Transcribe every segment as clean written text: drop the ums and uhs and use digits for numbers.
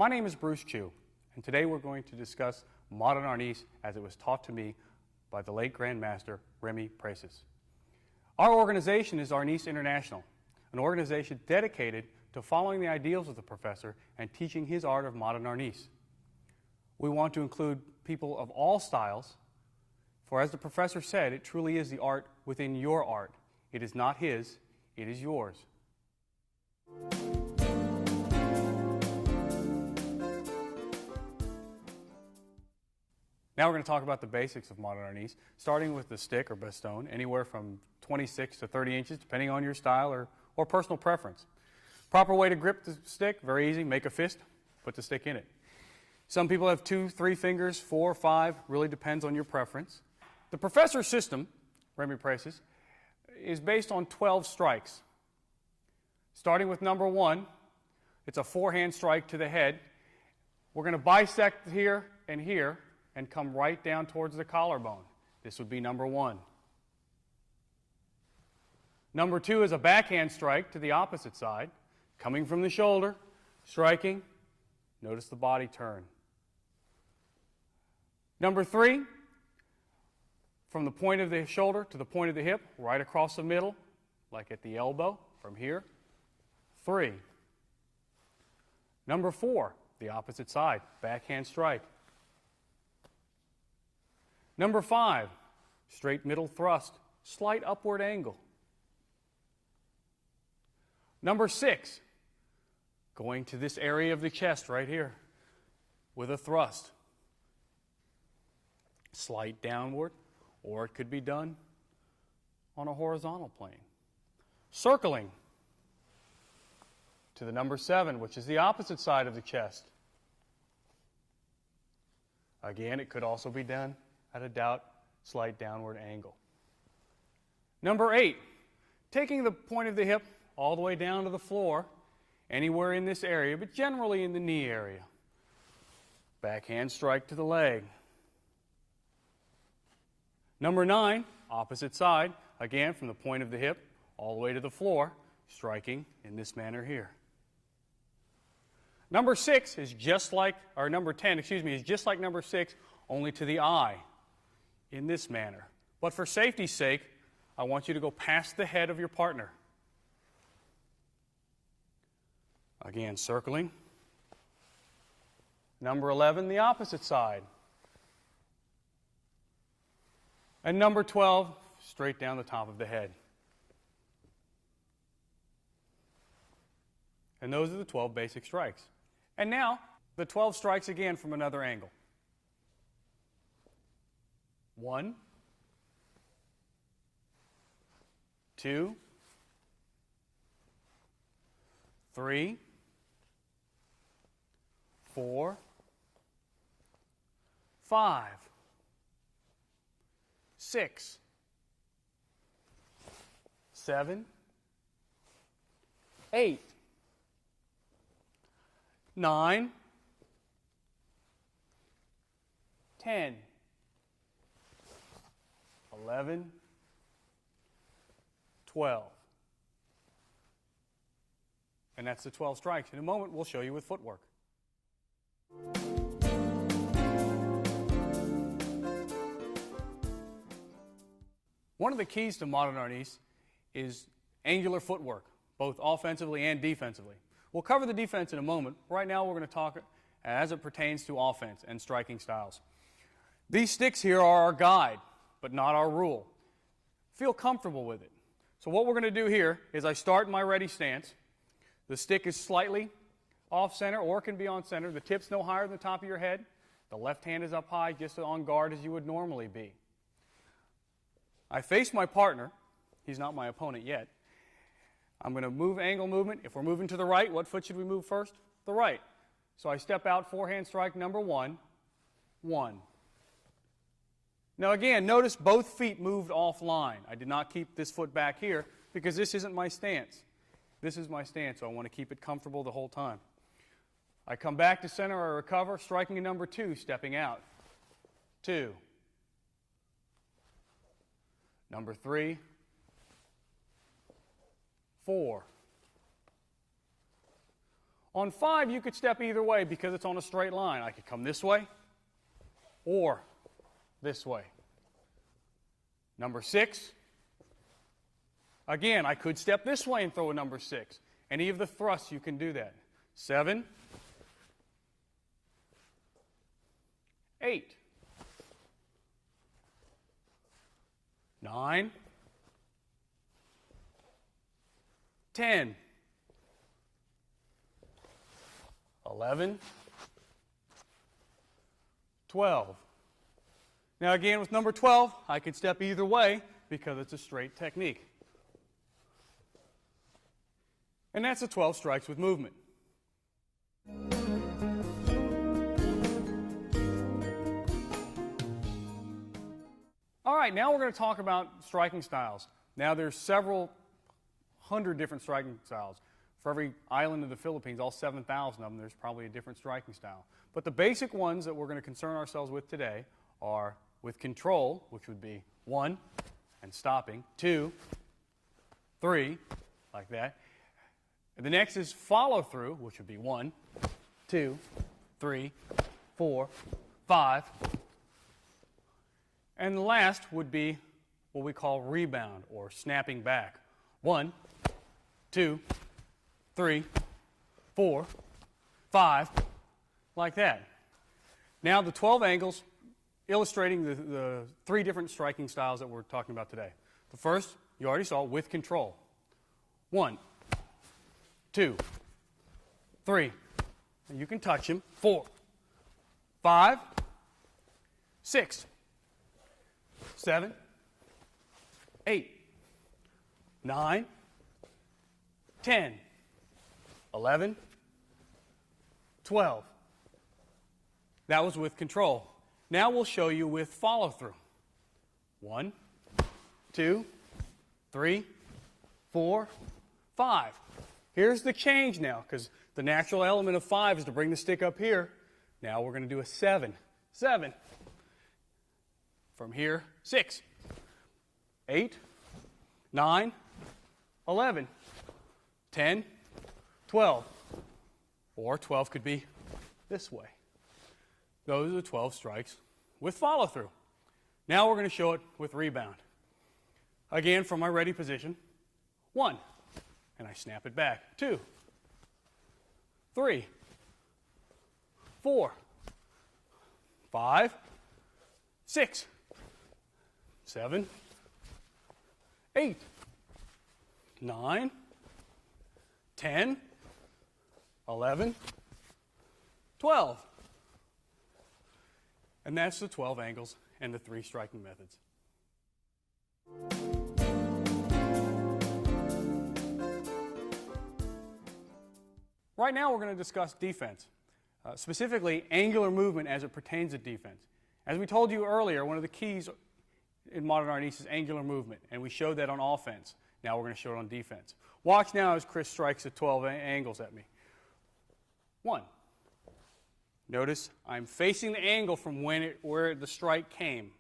My name is Bruce Chiu, and today we're going to discuss modern Arnis as it was taught to me by the late Grandmaster Remy Preces. Our organization is Arnis International, an organization dedicated to following the ideals of the professor and teaching his art of modern Arnis. We want to include people of all styles, for as the professor said, it truly is the art within your art. It is not his, it is yours. Now we're going to talk about the basics of modern Arnis, starting with the stick or baston, anywhere from 26 to 30 inches, depending on your style or personal preference. Proper way to grip the stick, very easy, make a fist, put the stick in it. Some people have 2, 3 fingers, 4, 5, really depends on your preference. The professor's system, Remy Preces, is based on 12 strikes. Starting with number 1, it's a forehand strike to the head. We're going to bisect here and come right down towards the collarbone. This would be number 1. Number 2 is a backhand strike to the opposite side, coming from the shoulder, striking. Notice the body turn. Number 3, from the point of the shoulder to the point of the hip, right across the middle, like at the elbow, from here. 3. Number 4, the opposite side, backhand strike. Number 5, straight middle thrust, slight upward angle. Number 6, going to this area of the chest right here with a thrust. Slight downward, or it could be done on a horizontal plane. Circling to the number 7, which is the opposite side of the chest. Again, it could also be done at a slight downward angle. Number 8, taking the point of the hip all the way down to the floor, anywhere in this area, but generally in the knee area. Backhand strike to the leg. Number 9, opposite side, again from the point of the hip all the way to the floor, striking in this manner here. Number 6 is just like, or number 10, is just like number 6, only to the eye in this manner. But for safety's sake, I want you to go past the head of your partner. Again, circling. Number 11, the opposite side. And number 12, straight down the top of the head. And those are the 12 basic strikes. And now, the 12 strikes again from another angle. 1, 2, 3, 4, 5, 6, 7, 8, 9, 10, 11, 12. And that's the 12 strikes. In a moment, we'll show you with footwork. One of the keys to modern Arnis is angular footwork, both offensively and defensively. We'll cover the defense in a moment. Right now, we're going to talk as it pertains to offense and striking styles. These sticks here are our guide, but not our rule. Feel comfortable with it. So what we're going to do here is I start in my ready stance. The stick is slightly off center or it can be on center. The tip's no higher than the top of your head. The left hand is up high, just on guard as you would normally be. I face my partner. He's not my opponent yet. I'm going to move angle movement. If we're moving to the right, what foot should we move first? The right. So I step out, forehand strike number 1, 1. Now again, notice both feet moved offline. I did not keep this foot back here because this isn't my stance. This is my stance, so I want to keep it comfortable the whole time. I come back to center, I recover, striking a number 2, stepping out. 2. Number 3. 4. On 5, you could step either way because it's on a straight line. I could come this way or this way. Number 6, again, I could step this way and throw a number 6. Any of the thrusts, you can do that. 7, 8, 9, 10, 11, 12. Now again, with number 12, I could step either way because it's a straight technique. And that's the 12 strikes with movement. All right, now we're going to talk about striking styles. Now there's several hundred different striking styles. For every island in the Philippines, all 7,000 of them, there's probably a different striking style. But the basic ones that we're going to concern ourselves with today are with control, which would be 1, and stopping, 2, 3, like that. And the next is follow through, which would be 1, 2, 3, 4, 5. And the last would be what we call rebound or snapping back. 1, 2, 3, 4, 5, like that. Now the 12 angles illustrating the 3 different striking styles that we're talking about today. The first, you already saw, with control. 1, 2, 3, and you can touch him. 4, 5, 6, 7, 8, 9, 10, 11, 12. That was with control. Now we'll show you with follow through. 1, 2, 3, 4, 5. Here's the change now, because the natural element of 5 is to bring the stick up here. Now we're going to do a 7. 7. From here, 6, 8, 9, 11, 10, 12. Or 12 could be this way. Those are the 12 strikes with follow through. Now we're going to show it with rebound. Again, from my ready position. 1. And I snap it back. 2, 3, 4, 5, 6, 7, 8, 9, 10, 11, 12. And that's the 12 angles and the 3 striking methods. Right now we're going to discuss defense, specifically angular movement as it pertains to defense. As we told you earlier, one of the keys in modern Arnis is angular movement, and we showed that on offense. Now we're going to show it on defense. Watch now as Chris strikes the 12 angles at me. 1. Notice I'm facing the angle from where the strike came.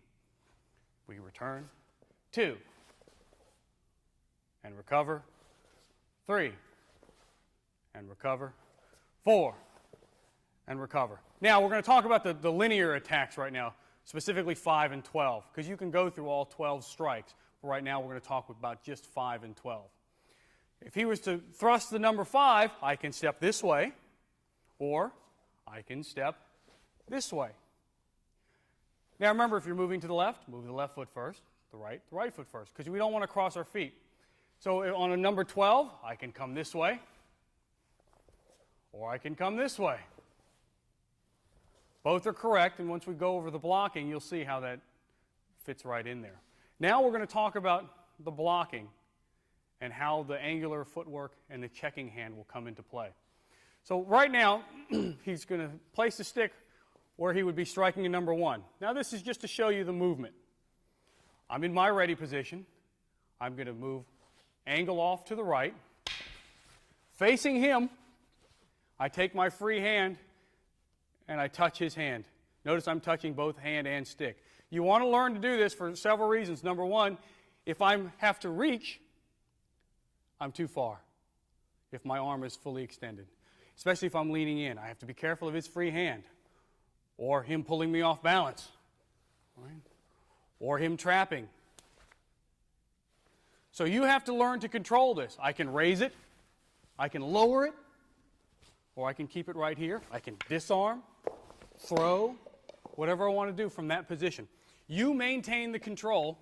We return. 2. And recover. 3. And recover. 4. And recover. Now we're going to talk about the linear attacks right now, specifically 5 and 12, because you can go through all 12 strikes. But right now we're going to talk about just 5 and 12. If he was to thrust the number 5, I can step this way, or I can step this way. Now remember, if you're moving to the left, move the left foot first, the right foot first, because we don't want to cross our feet. So on a number 12, I can come this way, or I can come this way. Both are correct, and once we go over the blocking, you'll see how that fits right in there. Now we're going to talk about the blocking and how the angular footwork and the checking hand will come into play. So right now, he's going to place the stick where he would be striking a number 1. Now this is just to show you the movement. I'm in my ready position. I'm going to move angle off to the right. Facing him, I take my free hand and I touch his hand. Notice I'm touching both hand and stick. You want to learn to do this for several reasons. Number 1, if I have to reach, I'm too far if my arm is fully extended. especially if I'm leaning in. I have to be careful of his free hand, or him pulling me off balance, right? Or him trapping. So you have to learn to control this. I can raise it, I can lower it, or I can keep it right here. I can disarm, throw, whatever I want to do from that position. You maintain the control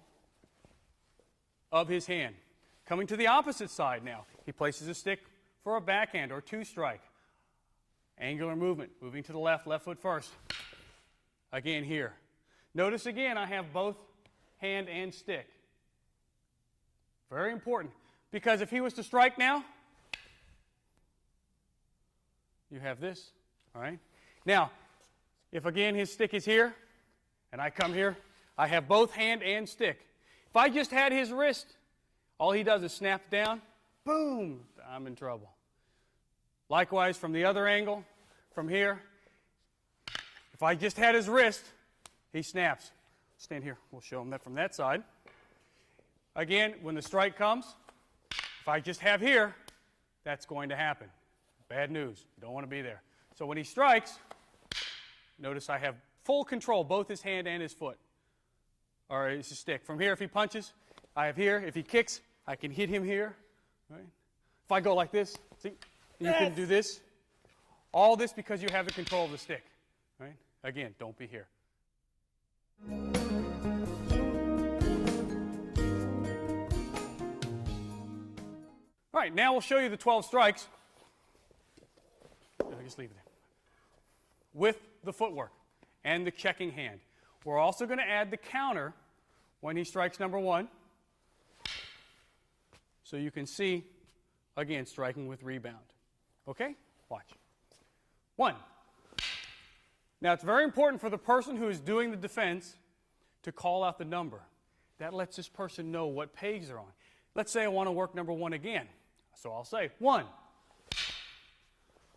of his hand. Coming to the opposite side now. He places a stick for a backhand or two strike. Angular movement, moving to the left, left foot first. Again here. Notice again I have both hand and stick. Very important, because if he was to strike now, you have this, all right? Now, if again his stick is here, and I come here, I have both hand and stick. If I just had his wrist, all he does is snap down, boom, I'm in trouble. Likewise, from the other angle, from here, if I just had his wrist, he snaps. Stand here, we'll show him that from that side. Again, when the strike comes, if I just have here, that's going to happen. Bad news. You don't want to be there. So when he strikes, notice I have full control, both his hand and his foot, or his stick. From here, if he punches, I have here. If he kicks, I can hit him here. Right? If I go like this, see, you can do this. All this because you have the control of the stick. Right? Again, don't be here. All right, now we'll show you the 12 strikes. I'll just leave it there. With the footwork and the checking hand. We're also going to add the counter when he strikes number one. So you can see, again, striking with rebound. Okay? Watch. One. Now, it's very important for the person who is doing the defense to call out the number. That lets this person know what page they're on. Let's say I want to work number one again. So I'll say 1.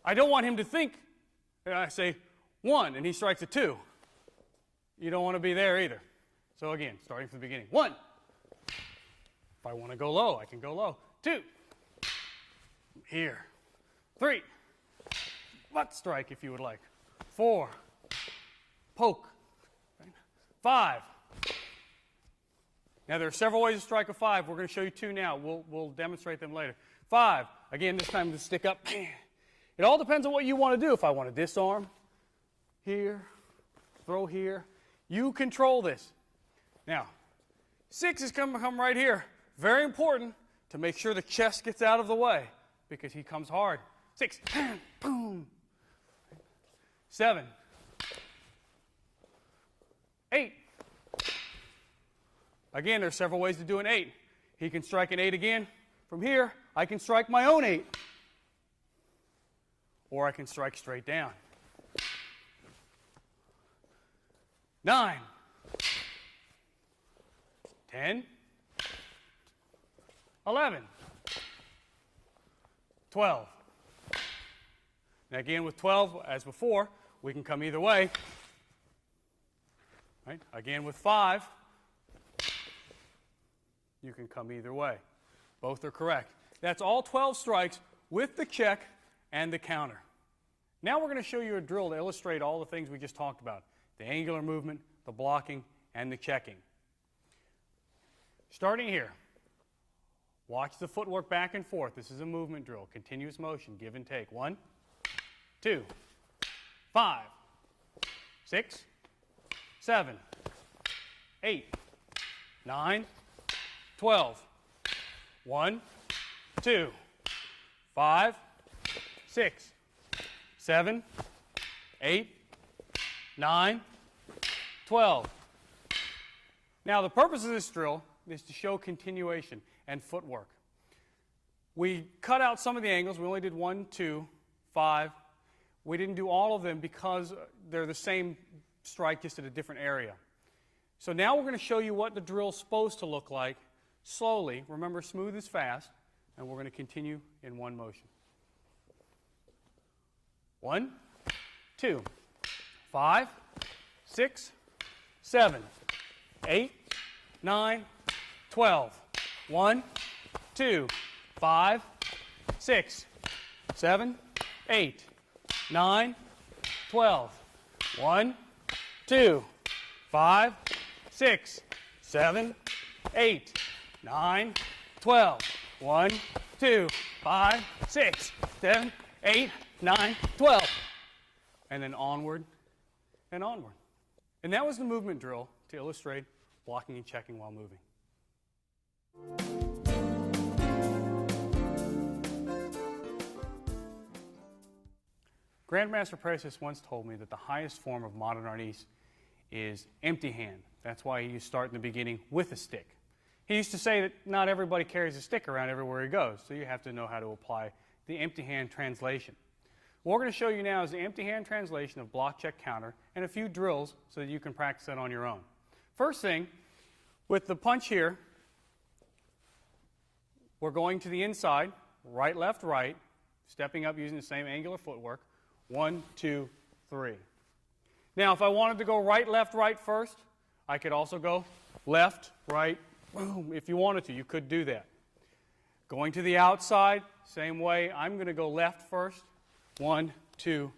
I don't want him to think that I say 1 and he strikes a 2. You don't want to be there either. So again, starting from the beginning. 1. If I want to go low, I can go low. 2. Here. 3. Butt strike if you would like. 4. Poke. 5. Now there are several ways to strike a 5. We're going to show you 2 now. We'll demonstrate them later. 5. Again, this time the stick up. It all depends on what you want to do. If I want to disarm here, throw here, you control this. Now, 6 is going to come right here. Very important to make sure the chest gets out of the way because he comes hard. 6. Boom. 7. 8. Again, there's several ways to do an 8. He can strike an 8 again. From here, I can strike my own 8. Or I can strike straight down. 9. 10. 11. 12. And again, with 12, as before, we can come either way. Right? Again, with 5, you can come either way. Both are correct. That's all 12 strikes with the check and the counter. Now we're going to show you a drill to illustrate all the things we just talked about. The angular movement, the blocking, and the checking. Starting here. Watch the footwork back and forth. This is a movement drill. Continuous motion, give and take. 1, 2, 5, 6, 7, 8, 9, 12. 1, 2, 5, 6, 7, 8, 9, 12. Now, the purpose of this drill is to show continuation and footwork. We cut out some of the angles. We only did 1, 2, 5. We didn't do all of them because they're the same strike, just at a different area. So now we're going to show you what the drill's supposed to look like slowly. Remember, smooth is fast, and we're going to continue in one motion. 1, 2, 5, 6, 7, 8, 9, 12. 1, 2, 5, 6, 7, 8, 9, 12. 1, 2, 5, 6, 7, 8, 9, 12. 1, 2, 5, 6, 7, 8, 9, 12. And then onward and onward. And that was the movement drill to illustrate blocking and checking while moving. Grandmaster Precious once told me that the highest form of modern Arnis is empty hand. That's why you start in the beginning with a stick. He used to say that not everybody carries a stick around everywhere he goes, so you have to know how to apply the empty hand translation. What we're going to show you now is the empty hand translation of block, check, counter, and a few drills so that you can practice that on your own. First thing, with the punch here, we're going to the inside, right, left, right, stepping up using the same angular footwork. 1, 2, 3. Now, if I wanted to go right, left, right first, I could also go left, right, boom. If you wanted to, you could do that. Going to the outside, same way. I'm going to go left first. 1, 2,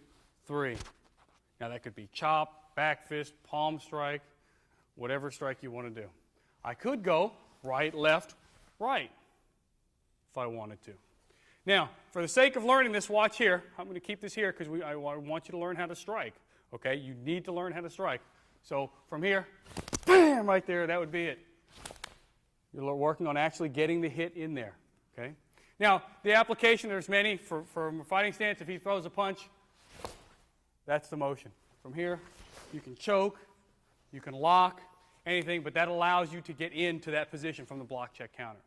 3. Now, that could be chop, back fist, palm strike, whatever strike you want to do. I could go right, left, right if I wanted to. Now, for the sake of learning this, watch here. I'm going to keep this here because I want you to learn how to strike. Okay, you need to learn how to strike. So from here, bam, right there, that would be it. You're working on actually getting the hit in there. Okay. Now, the application, there's many. From a fighting stance, if he throws a punch, that's the motion. From here, you can choke, you can lock, anything, but that allows you to get into that position from the block, check, counter.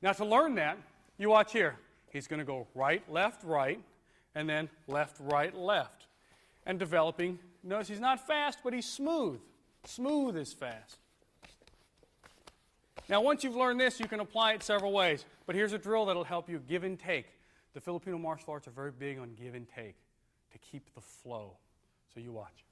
Now, to learn that, you watch here. He's going to go right, right, and then left, left. And developing, notice he's not fast, but he's smooth. Smooth is fast. Now, once you've learned this, you can apply it several ways. But here's a drill that will help you give and take. The Filipino martial arts are very big on give and take to keep the flow. So you watch.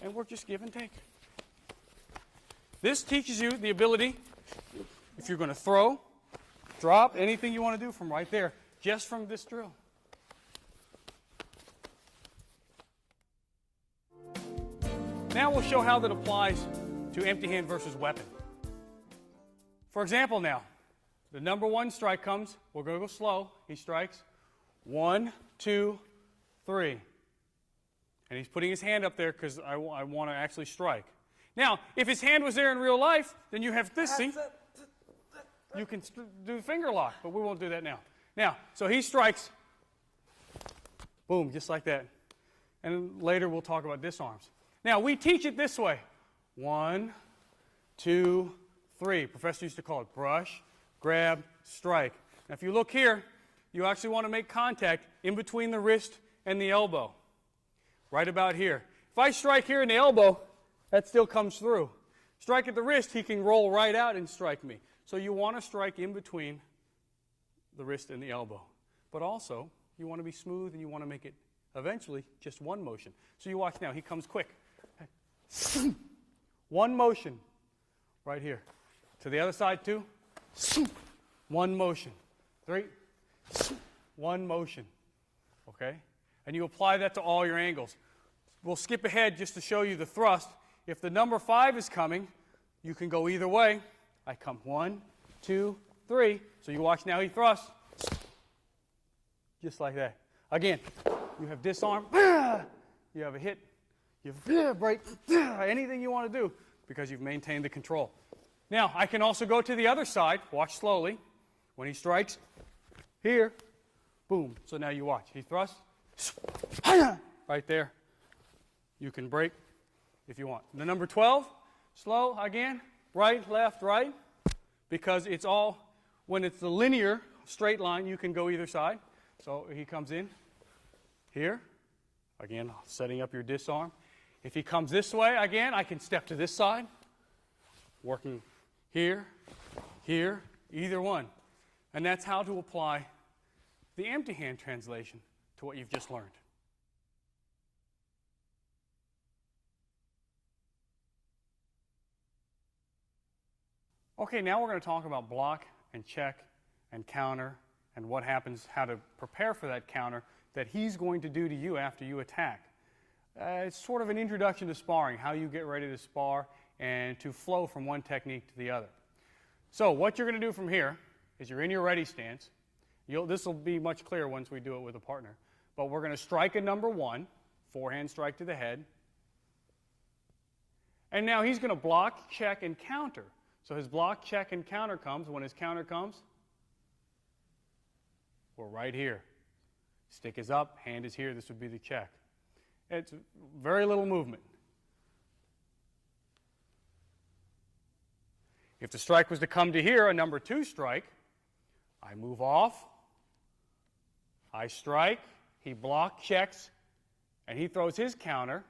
And we're just give and take. This teaches you the ability, if you're going to throw, drop, anything you want to do from right there, just from this drill. Now we'll show how that applies to empty hand versus weapon. For example now, the number one strike comes, we're going to go slow, he strikes, 1, 2, 3. And he's putting his hand up there because I want to actually strike. Now, if his hand was there in real life, then you have this, see? You can do the finger lock, but we won't do that now. Now, so he strikes, boom, just like that. And later we'll talk about disarms. Now, we teach it this way. 1, 2, 3. Professor used to call it brush, grab, strike. Now, if you look here, you actually want to make contact in between the wrist and the elbow. Right about here. If I strike here in the elbow, that still comes through. Strike at the wrist, he can roll right out and strike me. So you want to strike in between the wrist and the elbow. But also, you want to be smooth and you want to make it eventually just one motion. So you watch now, he comes quick. One motion right here. To the other side, 2. One motion. 3. One motion. Okay? And you apply that to all your angles. We'll skip ahead just to show you the thrust. If the number 5 is coming, you can go either way. I come 1, 2, 3. So you watch now he thrusts. Just like that. Again, you have disarm. You have a hit. You have break. Anything you want to do because you've maintained the control. Now, I can also go to the other side. Watch slowly. When he strikes, here, boom. So now you watch. He thrusts. Right there. You can break if you want. The number 12, slow again, right, left, right. because it's all, when it's the linear straight line, you can go either side. So he comes in here, again, setting up your disarm. If he comes this way, again, I can step to this side, working here, here, either one. And that's how to apply the empty hand translation to what you've just learned. Okay, now we're going to talk about block and check and counter and what happens, how to prepare for that counter that he's going to do to you after you attack. It's sort of an introduction to sparring, how you get ready to spar and to flow from one technique to the other. So what you're going to do from here is you're in your ready stance. This will be much clearer once we do it with a partner. But we're going to strike a number 1, forehand strike to the head. And now he's going to block, check, and counter. So his block, check, and counter comes. When his counter comes, we're right here. Stick is up, hand is here. This would be the check. It's very little movement. If the strike was to come to here, a number 2 strike, I move off, I strike, he block, checks, and he throws his counter.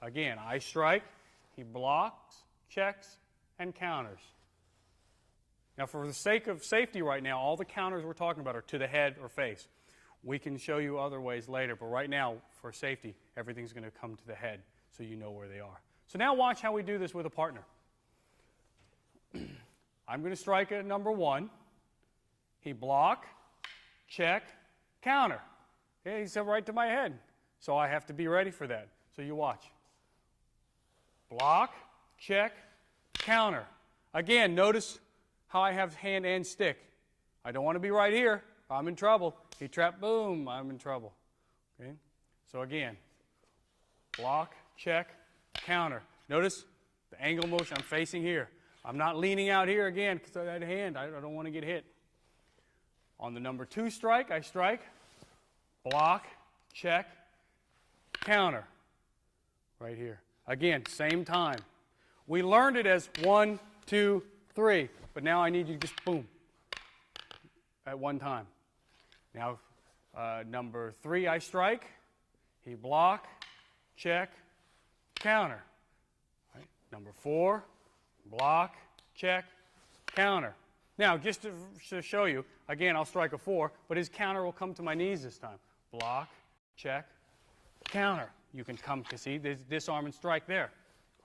Again, I strike, he blocks, checks, and counters. Now, for the sake of safety right now, all the counters we're talking about are to the head or face. We can show you other ways later, but right now, for safety, everything's going to come to the head so you know where they are. So now watch how we do this with a partner. I'm going to strike at number 1. He block, check, counter. Okay, he said right to my head. So I have to be ready for that. So you watch. Block, check, counter. Again, notice how I have hand and stick. I don't want to be right here. I'm in trouble. He trapped, boom, I'm in trouble. Okay? So again, block, check, counter. Notice the angle motion. I'm facing here. I'm not leaning out here again because of that hand. I don't want to get hit. On the number 2 strike, I strike, block, check, counter. Right here. Again, same time. We learned it as 1, 2, 3, but now I need you to just boom at one time. Now, number 3, I strike, he block, check, counter. Right. Number 4, block, check, counter. Now, just to show you, again, I'll strike a 4, but his counter will come to my knees this time. Block, check, counter. You can come to see there's disarm and strike there.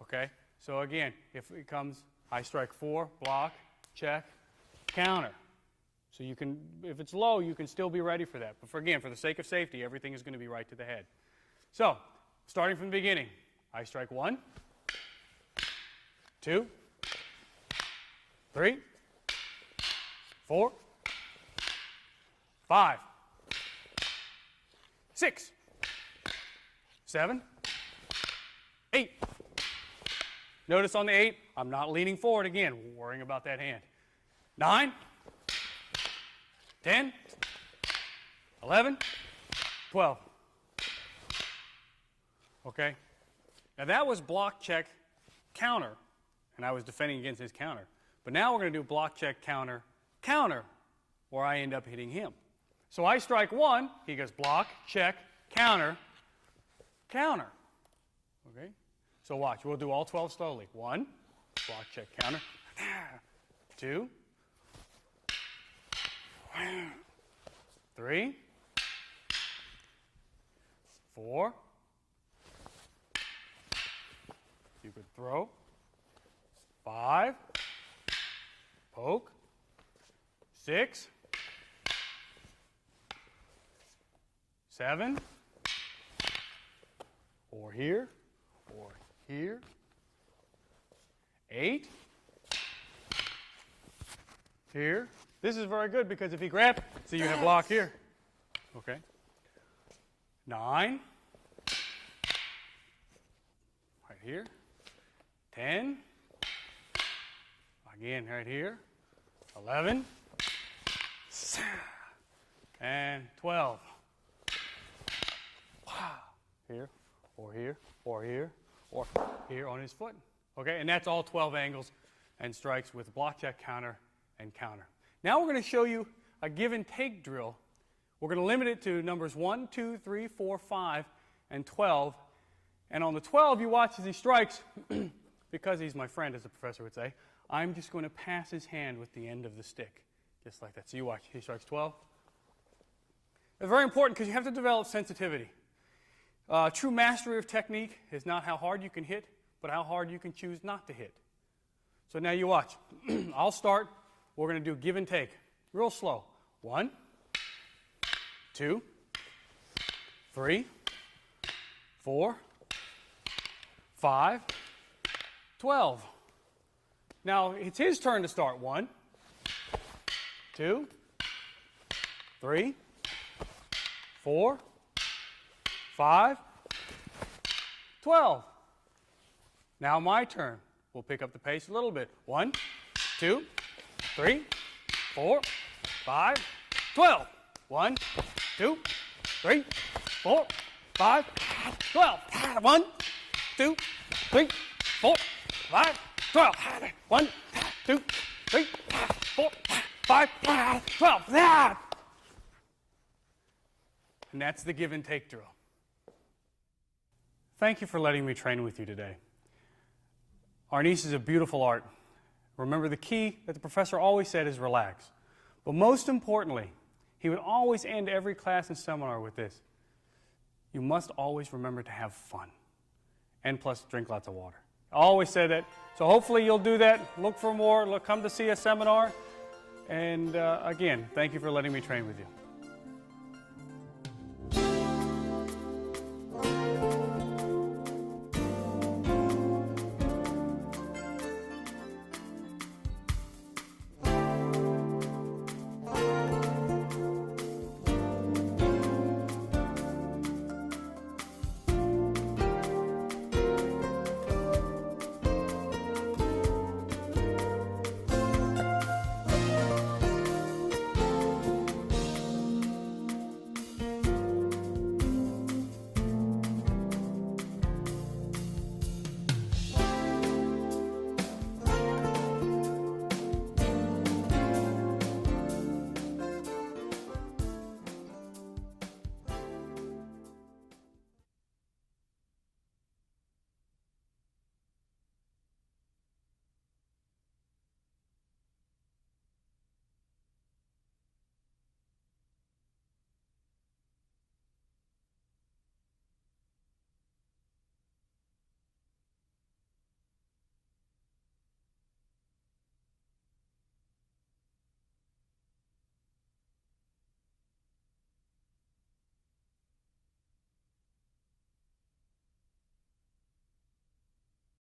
Okay? So again, if it comes, I strike 4, block, check, counter. So you can, if it's low, you can still be ready for that. But for the sake of safety, everything is going to be right to the head. So, starting from the beginning, I strike 1, 2, 3, 4, 5, 6, 7, 8. Notice on the 8, I'm not leaning forward again, worrying about that hand. 9, 10, 11, 12. Okay? Now that was block, check, counter, and I was defending against his counter. But now we're going to do block, check, counter, counter, where I end up hitting him. So I strike 1, he goes block, check, counter, counter. Okay? So watch, we'll do all 12 slowly. 1, block, check, counter. 2, 3, 4. You could throw. 5, poke. 6, 7, or here, 8, here. This is very good because if he grabs, see you have block here. Okay. 9, right here. 10, again right here. 11, and 12. Here, or here, or here, or here on his foot. Okay, and that's all 12 angles and strikes with block check, counter, and counter. Now we're going to show you a give and take drill. We're going to limit it to numbers 1, 2, 3, 4, 5, and 12. And on the 12, you watch as he strikes, because he's my friend, as the professor would say, I'm just going to pass his hand with the end of the stick, just like that. So you watch, he strikes 12. It's very important because you have to develop sensitivity. True mastery of technique is not how hard you can hit, but how hard you can choose not to hit. So now you watch. I'll start. We're going to do give and take. Real slow. 1, 2, 3, 4, 5, 12. Now it's his turn to start. 1, 2, 3, 4, 5, 12. Now my turn. We'll pick up the pace a little bit. 1, 2, 3, 4, 5, 12. 1, 2, 3, 4, 5, 12. 1, 2, 3, 4, 5, 12. 1, 2, 3, 4, 5, 12. And that's the give and take drill. Thank you for letting me train with you today. Arnis is a beautiful art. Remember, the key that the professor always said is relax. But most importantly, he would always end every class and seminar with this. You must always remember to have fun. And plus, drink lots of water. I always say that. So hopefully you'll do that. Look for more. Come to see a seminar. And again, thank you for letting me train with you.